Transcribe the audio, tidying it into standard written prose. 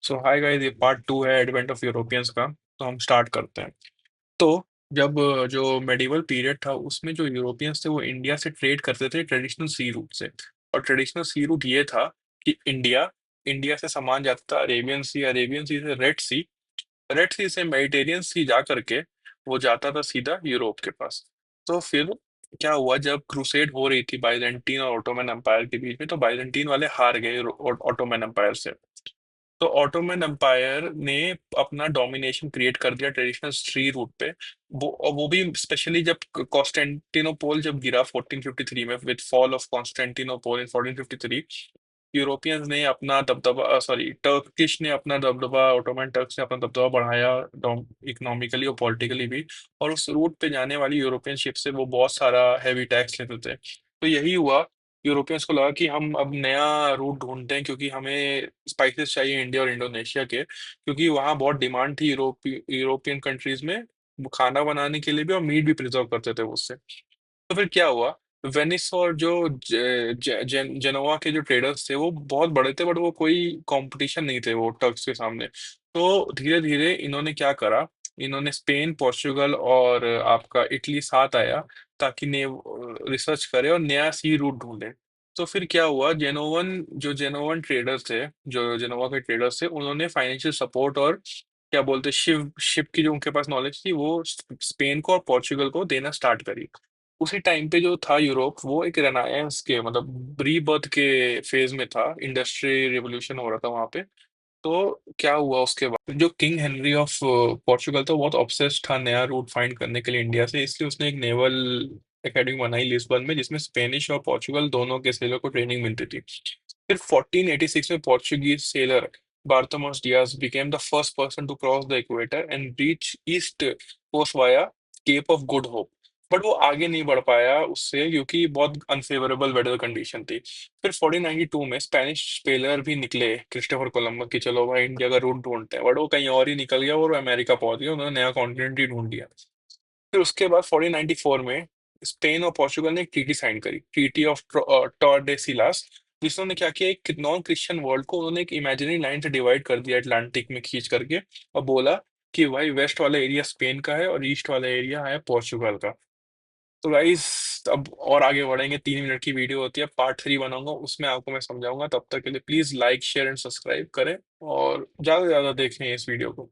सो hi guys, ये part two है advent of Europeans का। तो हम स्टार्ट करते हैं। तो जब जो मेडिवल पीरियड था उसमें जो यूरोपियंस थे वो इंडिया से ट्रेड करते थे ट्रेडिशनल सी रूट से। और ट्रेडिशनल सी रूट ये था कि इंडिया इंडिया से सामान जाता था अरेबियन सी से रेड सी से मेडिटेरियन सी जा करके वो जाता था सीधा यूरोप के पास। तो फिर क्या हुआ, जब क्रूसेड हो रही थी बाइजेंटीन और ऑटोमन एम्पायर के बीच में, तो बाइजेंटीन वाले हार गए ऑटोमन एम्पायर से। तो ऑटोमन एम्पायर ने अपना डोमिनेशन क्रिएट कर दिया ट्रेडिशनल सी रूट पे। वो भी स्पेशली जब कॉन्स्टेंटिनोपोल जब गिरा 1453 में, with fall of Constantinople in 1453, Europeans ने अपना दबदबा, सॉरी टर्किश ने अपना दबदबा, ऑटोमन टर्क्स ने अपना दबदबा बढ़ाया इकोनॉमिकली और पॉलिटिकली भी। और उस रूट पे जाने वाली यूरोपियन शिप से वो बहुत सारा हैवी टैक्स लेते थे। तो यही हुआ, यूरोपियंस को लगा कि हम अब नया रूट ढूंढते हैं, क्योंकि हमें स्पाइसेस चाहिए इंडिया और इंडोनेशिया के, क्योंकि वहाँ बहुत डिमांड थी यूरोपियन कंट्रीज में वो खाना बनाने के लिए भी, और मीट भी प्रिजर्व करते थे उससे। तो फिर क्या हुआ, वेनिस और जो जेनोवा के जो ट्रेडर्स थे वो बहुत बड़े थे, बट वो कोई कंपटीशन नहीं थे वो टर्क्स के सामने। तो धीरे धीरे इन्होंने क्या करा, इन्होंने स्पेन, पोर्चुगल और आपका इटली साथ आया, ताकि ने रिसर्च करे और नया सी रूट ढूंढे। तो फिर क्या हुआ, जेनोवन ट्रेडर्स थे, जो जेनोवा के ट्रेडर्स थे, उन्होंने फाइनेंशियल सपोर्ट और क्या बोलते शिप शिप की जो उनके पास नॉलेज थी वो स्पेन को और पोर्चुगल को देना स्टार्ट करी। उसी टाइम पे जो था यूरोप, वो एक रेनायंस के मतलब रीबर्थ के फेज में था, इंडस्ट्री रिवोल्यूशन हो रहा था वहां पे। तो क्या हुआ उसके बाद, जो किंग हेनरी ऑफ पोर्चुगल था वो बहुत ऑब्सेस्ड था नया रूट फाइंड करने के लिए इंडिया से, इसलिए उसने एक नेवल एकेडमी बनाई लिस्बन में, जिसमें स्पेनिश और पोर्चुगल दोनों के सेलर को ट्रेनिंग मिलती थी। फिर 1486 में Portuguese sailor Bartolomeu Dias became the first person to cross the equator and reach east coast via Cape of Good Hope. But वो आगे नहीं बढ़ पाया उससे, क्योंकि बहुत अनफेवरेबल वेदर कंडीशन थी। फिर 1492 में स्पेनिश सेलर भी निकले क्रिस्टोफर कोलंबस की, चलो भाई इंडिया का रूट ढूंढते हैं, बट वो कहीं और ही निकल गया और वो अमेरिका पहुंच गया, उन्होंने नया कॉन्टिनेंट ही ढूंढ लिया। फिर उसके बाद 1494 में स्पेन और पोर्चुगल ने एक ट्रीटी साइन करी, ट्रीटी ऑफ टॉर्डेसिलास, जिसने क्या किया, एक नॉन क्रिश्चियन वर्ल्ड को उन्होंने एक इमेजिनरी लाइन से डिवाइड कर दिया अटलांटिक में खींच करके, और बोला कि भाई वेस्ट वाला एरिया स्पेन का है और ईस्ट वाला एरिया है पोर्चुगल का। तो गाइस, अब और आगे बढ़ेंगे, 3 मिनट की वीडियो होती है, पार्ट 3 बनाऊंगा, उसमें आपको मैं समझाऊंगा। तब तक के लिए please like share and subscribe करें और ज्यादा से ज्यादा देखें इस वीडियो को।